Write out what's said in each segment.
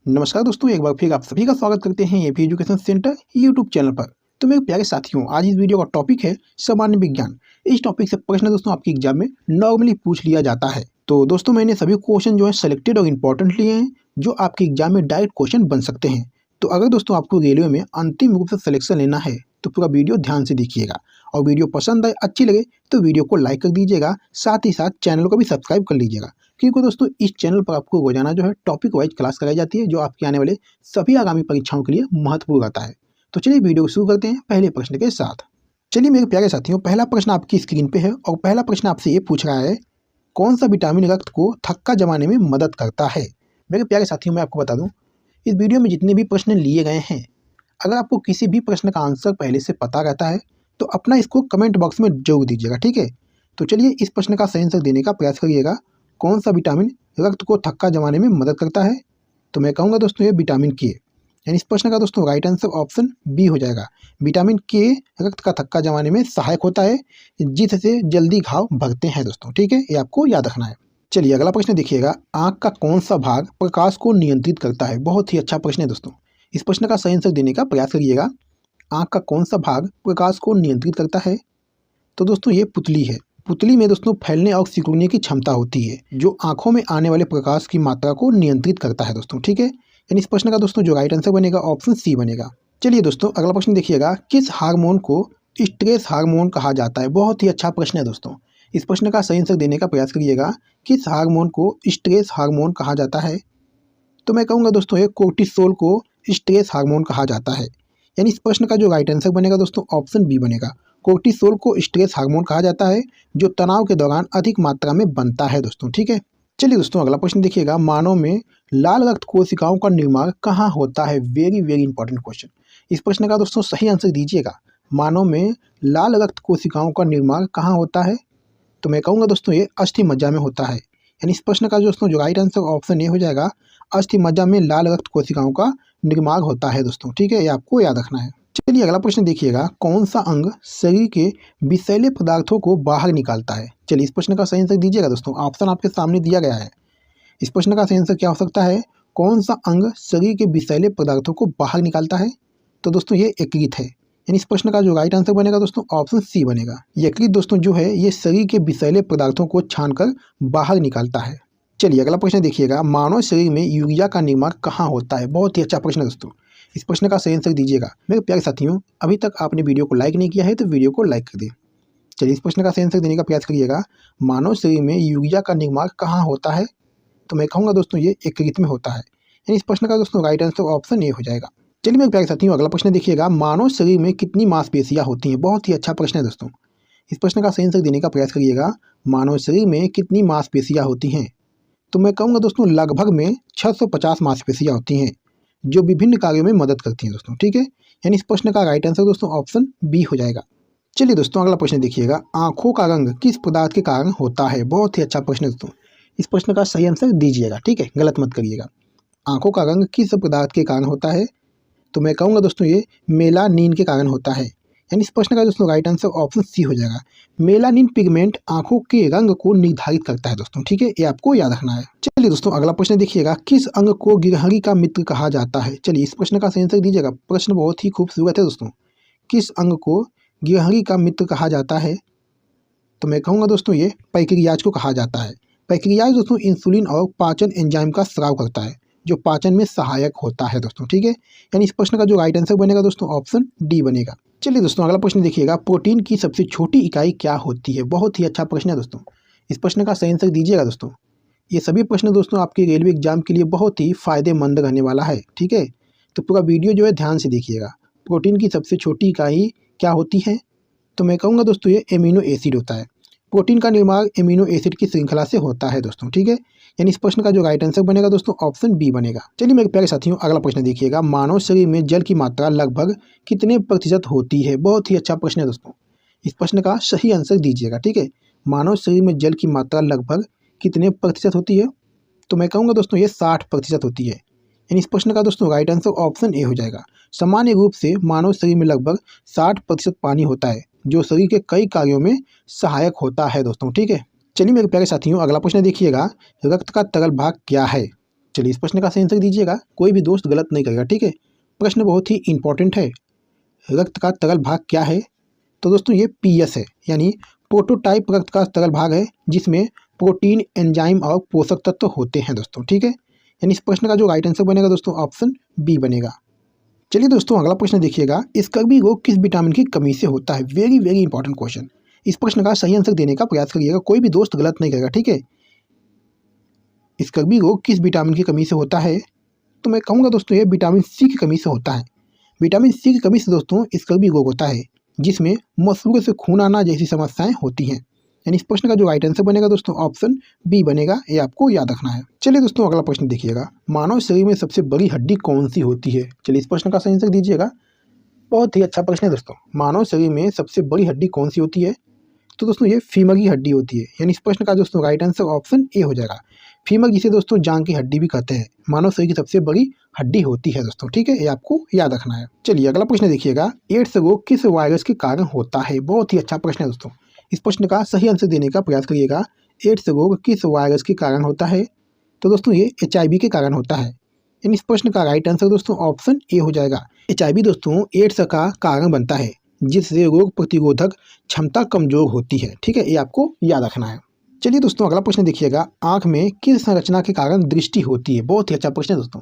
नमस्कार दोस्तों, एक बार फिर आप सभी का स्वागत करते हैं AP education centre YouTube channel पर। तो मेरे प्यारे साथियों, आज इस वीडियो का टॉपिक है सामान्य विज्ञान। इस टॉपिक से प्रश्न दोस्तों आपके एग्जाम में नॉर्मली पूछ लिया जाता है। तो दोस्तों मैंने सभी क्वेश्चन जो है सेलेक्टेड और इम्पोर्टेंट लिए हैं, जो आपके एग्जाम में डायरेक्ट क्वेश्चन बन सकते हैं। तो अगर दोस्तों आपको रेलवे में अंतिम रूप से सिलेक्शन लेना है तो पूरा वीडियो ध्यान से देखिएगा, और वीडियो पसंद आए, अच्छी लगे तो वीडियो को लाइक कर दीजिएगा, साथ ही साथ चैनल को भी सब्सक्राइब कर लीजिएगा, क्योंकि दोस्तों इस चैनल पर आपको रोजाना जो है टॉपिक वाइज क्लास कराई जाती है, जो आपके आने वाले सभी आगामी परीक्षाओं के लिए महत्वपूर्ण रहता है। तो चलिए वीडियो को शुरू करते हैं पहले प्रश्न के साथ। चलिए मेरे प्यारे साथियों, पहला प्रश्न आपकी स्क्रीन पे है और पहला प्रश्न आपसे ये पूछ रहा है, कौन सा विटामिन रक्त को थक्का जमाने में मदद करता है। मेरे प्यारे साथियों, मैं आपको बता दूं, इस वीडियो में जितने भी प्रश्न लिए गए हैं, अगर आपको किसी भी प्रश्न का आंसर पहले से पता रहता है तो अपना इसको कमेंट बॉक्स में जरूर दीजिएगा, ठीक है। तो चलिए इस प्रश्न का सही आंसर देने का प्रयास करिएगा। कौन सा विटामिन रक्त को थक्का जमाने में मदद करता है? तो मैं कहूँगा दोस्तों ये विटामिन के, यानी इस प्रश्न का दोस्तों राइट आंसर ऑप्शन बी हो जाएगा। विटामिन के रक्त का थक्का जमाने में सहायक होता है, जिससे जल्दी घाव भरते हैं दोस्तों, ठीक है, ये आपको याद रखना है। चलिए अगला प्रश्न देखिएगा, आँख का कौन सा भाग प्रकाश को नियंत्रित करता है। बहुत ही अच्छा प्रश्न है दोस्तों, इस प्रश्न का सही आंसर देने का प्रयास करिएगा। आँख का कौन सा भाग प्रकाश को नियंत्रित करता है? तो दोस्तों ये पुतली है। पुतली में दोस्तों फैलने और सिकुड़ने की क्षमता होती है, जो आंखों में आने वाले प्रकाश की मात्रा को नियंत्रित करता है दोस्तों, ठीक है। यानी इस प्रश्न का दोस्तों जो राइट आंसर बनेगा ऑप्शन सी बनेगा। चलिए दोस्तों अगला प्रश्न देखिएगा, किस हार्मोन को स्ट्रेस हार्मोन कहा जाता है। बहुत ही अच्छा प्रश्न है दोस्तों, इस प्रश्न का सही आंसर देने का प्रयास करिएगा। किस हार्मोन को स्ट्रेस हार्मोन कहा जाता है? तो मैं कहूँगा दोस्तों ये कोर्टिसोल को स्ट्रेस हार्मोन कहा जाता है। यानी इस प्रश्न का जो राइट आंसर बनेगा दोस्तों ऑप्शन बी बनेगा। कोर्टिसोल को स्ट्रेस हार्मोन कहा जाता है, जो तनाव के दौरान अधिक मात्रा में बनता है दोस्तों, ठीक है। चलिए दोस्तों अगला प्रश्न देखिएगा, मानव में लाल रक्त कोशिकाओं का निर्माण कहाँ होता है। वेरी वेरी इंपॉर्टेंट क्वेश्चन, इस प्रश्न का दोस्तों सही आंसर दीजिएगा। मानव में लाल रक्त कोशिकाओं का निर्माण कहाँ होता है? तो मैं कहूँगा दोस्तों ये अस्थि मज्जा में होता है। यानी इस प्रश्न का दोस्तों जो राइट आंसर ऑप्शन ए हो जाएगा, अस्थि मज्जा में लाल रक्त कोशिकाओं का निर्माण होता है दोस्तों, ठीक है, ये आपको याद रखना है। चलिए अगला प्रश्न देखिएगा, कौन सा अंग शरीर के विषैले पदार्थों को बाहर निकालता है। चलिए इस प्रश्न का सही आंसर दीजिएगा दोस्तों, ऑप्शन आपके सामने दिया गया है। इस प्रश्न का सही आंसर क्या हो सकता है? कौन सा अंग शरीर के विषैले पदार्थों को बाहर निकालता है? तो दोस्तों ये यकृत है। यानी इस प्रश्न का जो राइट आंसर बनेगा दोस्तों ऑप्शन सी बनेगा। यकृत दोस्तों जो है ये शरीर के विषैले पदार्थों को छानकर बाहर निकालता है। चलिए अगला प्रश्न देखिएगा, मानव शरीर में यूरिया का निर्माण कहाँ होता है। बहुत ही अच्छा प्रश्न है दोस्तों, इस प्रश्न का सही आंसर दीजिएगा। मेरे प्यारे साथियों, अभी तक आपने वीडियो को लाइक नहीं किया है तो वीडियो को लाइक कर दें। चलिए इस प्रश्न का सही आंसर देने का प्रयास करिएगा, मानव शरीर में यूरिया का निर्माण कहाँ होता है। तो मैं कहूँगा दोस्तों ये यकृत में होता है। यानी इस प्रश्न का दोस्तों राइट आंसर ऑप्शन ए हो जाएगा। चलिए मेरे प्यारे साथियों अगला प्रश्न देखिएगा, मानव शरीर में कितनी मांसपेशियाँ होती हैं। बहुत ही अच्छा प्रश्न है दोस्तों, इस प्रश्न का सही आंसर देने का प्रयास करिएगा। मानव शरीर में कितनी मांसपेशियाँ होती हैं? तो मैं कहूँगा दोस्तों लगभग में 650 मांसपेशियाँ होती हैं, जो विभिन्न कार्यों में मदद करती हैं दोस्तों, ठीक है। यानी इस प्रश्न का राइट आंसर दोस्तों ऑप्शन बी हो जाएगा। चलिए दोस्तों अगला प्रश्न देखिएगा, आंखों का रंग किस पदार्थ के कारण होता है। बहुत ही अच्छा प्रश्न है दोस्तों, इस प्रश्न का सही आंसर दीजिएगा, ठीक है, गलत मत करिएगा। आंखों का रंग किस पदार्थ के कारण होता है? तो मैं कहूँगा दोस्तों ये मेलानिन के कारण होता है। यानी इस प्रश्न का दोस्तों राइट आंसर ऑप्शन सी हो जाएगा। मेलानिन पिगमेंट आंखों के रंग को निर्धारित करता है दोस्तों, ठीक है, ये आपको याद रखना है। चलिए दोस्तों अगला प्रश्न देखिएगा, किस अंग को गिरहरी का मित्र कहा जाता है। चलिए इस प्रश्न का सही आंसर दीजिएगा। प्रश्न बहुत ही खूबसूरत है दोस्तों, किस अंग को गिरहरी का मित्र कहा जाता है? तो मैं कहूँगा दोस्तों ये पैंक्रियाज को कहा जाता है। पैंक्रियाज दोस्तों इंसुलिन और पाचन एंजाइम का स्राव करता है, जो पाचन में सहायक होता है दोस्तों, ठीक है। यानी इस प्रश्न का जो राइट आंसर बनेगा दोस्तों ऑप्शन डी बनेगा। चलिए दोस्तों अगला प्रश्न देखिएगा, प्रोटीन की सबसे छोटी इकाई क्या होती है। बहुत ही अच्छा प्रश्न है दोस्तों, इस प्रश्न का सही आंसर दीजिएगा दोस्तों। ये सभी प्रश्न दोस्तों आपके रेलवे एग्जाम के लिए बहुत ही फायदेमंद रहने वाला है, ठीक है। तो पूरा वीडियो जो है ध्यान से देखिएगा। प्रोटीन की सबसे छोटी इकाई क्या होती है? तो मैं कहूँगा दोस्तों ये एमिनो एसिड होता है। प्रोटीन का निर्माण एमिनो एसिड की श्रृंखला से होता है दोस्तों, ठीक है। यानी इस प्रश्न का जो राइट आंसर बनेगा दोस्तों ऑप्शन बी बनेगा। चलिए मेरे प्यारे साथियों अगला प्रश्न देखिएगा, मानव शरीर में जल की मात्रा लगभग कितने प्रतिशत होती है। बहुत ही अच्छा प्रश्न है दोस्तों, इस प्रश्न का सही आंसर दीजिएगा, ठीक है। मानव शरीर में जल की मात्रा लगभग कितने प्रतिशत होती है? तो मैं कहूँगा दोस्तों ये 60% होती है। यानी इस प्रश्न का दोस्तों राइट आंसर ऑप्शन ए हो जाएगा। सामान्य रूप से मानव शरीर में लगभग 60% पानी होता है, जो शरीर के कई कार्यों में सहायक होता है दोस्तों, ठीक है। चलिए मेरे प्यारे साथियों अगला प्रश्न देखिएगा, रक्त का तरल भाग क्या है। चलिए इस प्रश्न का सही आंसर दीजिएगा, कोई भी दोस्त गलत नहीं करेगा, ठीक है। प्रश्न बहुत ही इंपॉर्टेंट है। रक्त का तरल भाग क्या है? तो दोस्तों ये पीएस है, यानी प्रोटोटाइप रक्त का तरल भाग है, जिसमें प्रोटीन, एंजाइम और पोषक तत्व होते हैं दोस्तों, ठीक है। यानी इस प्रश्न का जो राइट आंसर बनेगा दोस्तों ऑप्शन बी बनेगा। चलिए दोस्तों अगला प्रश्न देखिएगा, स्कर्वी रोग किस विटामिन की कमी से होता है? Very very important question. इस प्रश्न का सही आंसर देने का प्रयास करिएगा, कोई भी दोस्त गलत नहीं करेगा, ठीक है। स्कर्वी रोग किस विटामिन की कमी से होता है? तो मैं कहूँगा दोस्तों ये विटामिन सी की कमी से होता है। विटामिन सी की कमी से दोस्तों स्कर्वी रोग होता है, जिसमें मसूड़ों से खून आना जैसी समस्याएं होती हैं। यानी इस प्रश्न का जो राइट आंसर बनेगा दोस्तों ऑप्शन बी बनेगा, ये आपको याद रखना है। चलिए दोस्तों अगला प्रश्न देखिएगा, मानव शरीर में सबसे बड़ी हड्डी कौन सी होती है? चलिए इस प्रश्न का सही आंसर दीजिएगा। बहुत ही अच्छा प्रश्न है दोस्तों, मानव शरीर में सबसे बड़ी हड्डी कौन सी होती है? तो दोस्तों ये फीमर की हड्डी होती है। यानी इस प्रश्न का दोस्तों राइट आंसर ऑप्शन ए हो जाएगा। फीमर जिसे दोस्तों जांघ की हड्डी भी कहते हैं, मानव शरीर की सबसे बड़ी हड्डी होती है दोस्तों, ठीक है। ये आपको याद रखना है। चलिए अगला प्रश्न देखिएगा, एड्स रोग किस वायरस के कारण होता है? बहुत ही अच्छा प्रश्न है दोस्तों, इस प्रश्न का सही आंसर देने का प्रयास करिएगा। एड्स रोग किस वायरस के कारण होता है? तो दोस्तों ये HIV के कारण होता है। यानी इस प्रश्न का राइट आंसर दोस्तों ऑप्शन ए हो जाएगा। HIV दोस्तों एड्स का कारण बनता है, जिससे रोग प्रतिरोधक क्षमता कमजोर होती है, ठीक है। ये आपको याद रखना है। चलिए दोस्तों अगला प्रश्न देखिएगा, आंख में किस संरचना के कारण दृष्टि होती है? बहुत ही अच्छा प्रश्न है दोस्तों,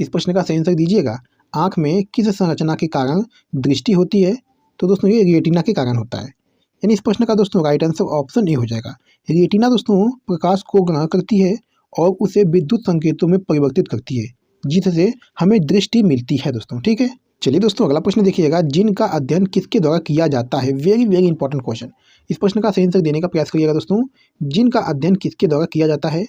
इस प्रश्न का सही आंसर दीजिएगा। आंख में किस संरचना के कारण दृष्टि होती है? तो दोस्तों ये रेटिना के कारण होता है। यानी इस प्रश्न का दोस्तों राइट आंसर ऑप्शन ए हो जाएगा। रेटिना दोस्तों प्रकाश को ग्रहण करती है और उसे विद्युत संकेतों में परिवर्तित करती है, जिससे हमें दृष्टि मिलती है दोस्तों, ठीक है। चलिए दोस्तों अगला प्रश्न देखिएगा, जिन का अध्ययन किसके द्वारा किया जाता है? Very very important question. इस प्रश्न का सही आंसर देने का प्रयास करिएगा दोस्तों। जिन का अध्ययन किसके द्वारा किया जाता है?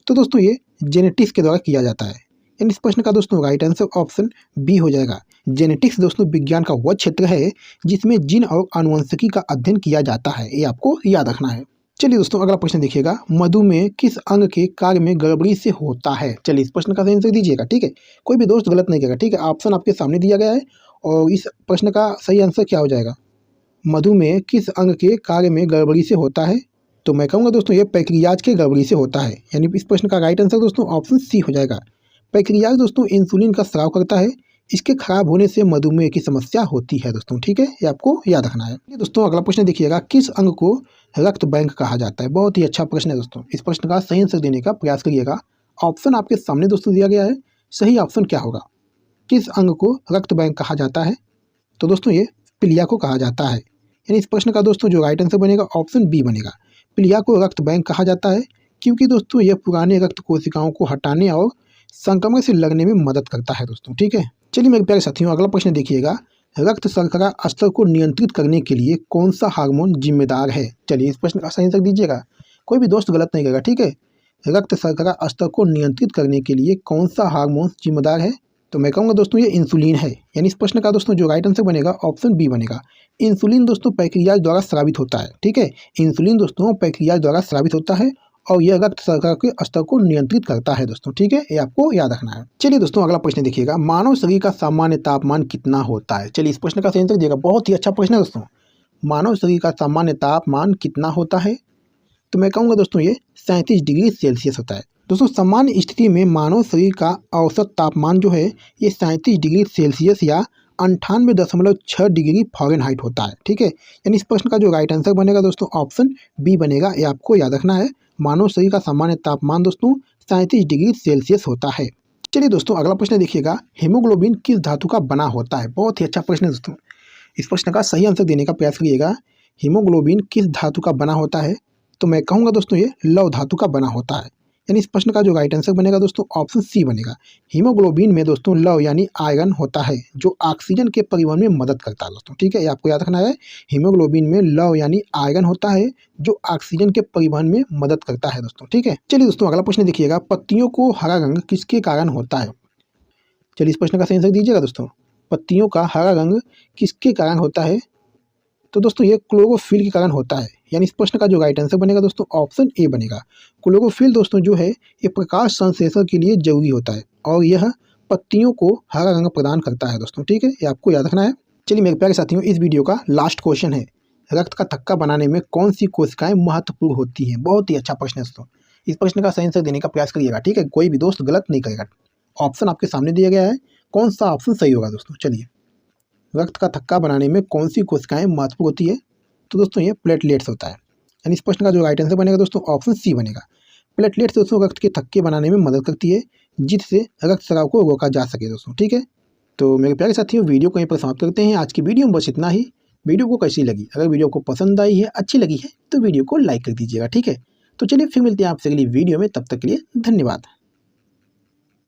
तो दोस्तों ये जेनेटिक्स के द्वारा किया जाता है। यानी इस प्रश्न का दोस्तों राइट आंसर ऑप्शन बी हो जाएगा। जेनेटिक्स दोस्तों विज्ञान का वह क्षेत्र है जिसमें जीन और आनुवंशिकी का अध्ययन किया जाता है, ये आपको याद रखना है। चलिए दोस्तों अगला प्रश्न देखिएगा, मधुमेह किस अंग के कार्य में गड़बड़ी से होता है? चलिए इस प्रश्न का सही आंसर दीजिएगा, ठीक है। कोई भी दोस्त गलत नहीं करेगा, ठीक है। ऑप्शन आपके सामने दिया गया है और इस प्रश्न का सही आंसर क्या हो जाएगा? मधुमेह किस अंग के कार्य में गड़बड़ी से होता है? तो मैं कहूँगा दोस्तों ये पैंक्रियाज के गड़बड़ी से होता है। यानी इस प्रश्न का राइट आंसर दोस्तों ऑप्शन सी हो जाएगा। पैंक्रियाज दोस्तों इंसुलिन का स्राव करता है, इसके खराब होने से मधुमेह की समस्या होती है दोस्तों, ठीक है। ये आपको याद रखना है। ये दोस्तों अगला प्रश्न देखिएगा, किस अंग को रक्त बैंक कहा जाता है? बहुत ही अच्छा प्रश्न है दोस्तों, इस प्रश्न का सही आंसर देने का प्रयास करिएगा। ऑप्शन आपके सामने दोस्तों दिया गया है, सही ऑप्शन क्या होगा? किस अंग को रक्त बैंक कहा जाता है? तो दोस्तों ये प्लिया को कहा जाता है। यानी इस प्रश्न का दोस्तों जो राइट आंसर बनेगा ऑप्शन बी बनेगा। प्लिया को रक्त बैंक कहा जाता है क्योंकि दोस्तों यह पुराने रक्त कोशिकाओं को हटाने और संक्रमण से लड़ने में मदद करता है दोस्तों, ठीक है। चलिए मेरे प्यारे साथियों अगला प्रश्न देखिएगा, रक्त शर्करा स्तर को नियंत्रित करने के लिए कौन सा हार्मोन जिम्मेदार है? चलिए इस प्रश्न का सही आंसर दीजिएगा, कोई भी दोस्त गलत नहीं करेगा, ठीक है। रक्त शर्करा स्तर को नियंत्रित करने के लिए कौन सा हार्मोन जिम्मेदार है? तो मैं कहूँगा दोस्तों ये इंसुलिन है। यानी इस प्रश्न का दोस्तों जो राइट आंसर बनेगा ऑप्शन बी बनेगा। इंसुलिन दोस्तों पैंक्रियाज द्वारा स्रावित होता है, ठीक है। इंसुलिन दोस्तों पैंक्रियाज द्वारा स्रावित होता है और यह रक्त शर्करा के स्तर को नियंत्रित करता है दोस्तों, ठीक है। ये आपको याद रखना है। चलिए दोस्तों अगला प्रश्न देखिएगा, मानव शरीर का सामान्य तापमान कितना होता है? चलिए इस प्रश्न का सही आंसर दिएगा, बहुत ही अच्छा प्रश्न है दोस्तों। मानव शरीर का सामान्य तापमान कितना होता है? तो मैं कहूँगा दोस्तों ये 37 डिग्री सेल्सियस होता है। दोस्तों सामान्य स्थिति में मानव शरीर का औसत तापमान जो है ये 37 डिग्री सेल्सियस या 98.6 डिग्री फ़ारेनहाइट होता है, ठीक है। यानी इस प्रश्न का जो राइट आंसर बनेगा दोस्तों ऑप्शन बी बनेगा, ये आपको याद रखना है। मानव शरीर का सामान्य तापमान दोस्तों 37 डिग्री सेल्सियस होता है। चलिए दोस्तों अगला प्रश्न देखिएगा, हीमोग्लोबिन किस धातु का बना होता है? बहुत ही अच्छा प्रश्न है दोस्तों, इस प्रश्न का सही आंसर देने का प्रयास करिएगा। हीमोग्लोबिन किस धातु का बना होता है? तो मैं कहूँगा दोस्तों ये लौह धातु का बना होता है। यानी इस प्रश्न का जो राइट आंसर बनेगा दोस्तों ऑप्शन सी बनेगा। हीमोग्लोबिन में दोस्तों लौह यानी आयरन होता है जो ऑक्सीजन के परिवहन में मदद करता है दोस्तों, ठीक है। ये आपको याद रखना है, हीमोग्लोबिन में लौह यानी आयरन होता है जो ऑक्सीजन के परिवहन में मदद करता है दोस्तों, ठीक है। चलिए दोस्तों अगला प्रश्न देखिएगा, पत्तियों को हरा रंग किसके कारण होता है? चलिए इस प्रश्न का सही आंसर दीजिएगा दोस्तों, पत्तियों का हरा रंग किसके कारण होता है? तो दोस्तों ये क्लोरोफिल के कारण होता है। यानी इस प्रश्न का जो राइट आंसर बनेगा दोस्तों ऑप्शन ए बनेगा। क्लोरोफिल दोस्तों जो है ये प्रकाश संश्लेषण के लिए जरूरी होता है और यह पत्तियों को हरा रंग प्रदान करता है दोस्तों, ठीक है। ये आपको याद रखना है। चलिए मेरे प्यारे साथियों इस वीडियो का लास्ट क्वेश्चन है, रक्त का थक्का बनाने में कौन सी कोशिकाएं महत्वपूर्ण होती हैं? बहुत ही अच्छा प्रश्न है दोस्तों, इस प्रश्न का सही आंसर देने का प्रयास करिएगा, ठीक है। कोई भी दोस्त गलत नहीं करेगा। ऑप्शन आपके सामने दिया गया है, कौन सा ऑप्शन सही होगा दोस्तों। चलिए, रक्त का थक्का बनाने में कौन सी कोशिकाएं महत्वपूर्ण होती है? तो दोस्तों ये प्लेटलेट्स होता है। यानी इस प्रश्न का जो राइट आंसर बनेगा दोस्तों ऑप्शन सी बनेगा। प्लेटलेट्स दोस्तों रक्त के थक्के बनाने में मदद करती है, जिससे रक्तस्राव को रोका जा सके दोस्तों, ठीक है। तो मेरे प्यारे साथियों, वीडियो को यहीं पर समाप्त करते हैं। आज की वीडियो में बस इतना ही। वीडियो को कैसी लगी? अगर वीडियो को पसंद आई है, अच्छी लगी है, तो वीडियो को लाइक कर दीजिएगा, ठीक है। तो चलिए फिर मिलते हैं आपसे अगली वीडियो में, तब तक के लिए धन्यवाद।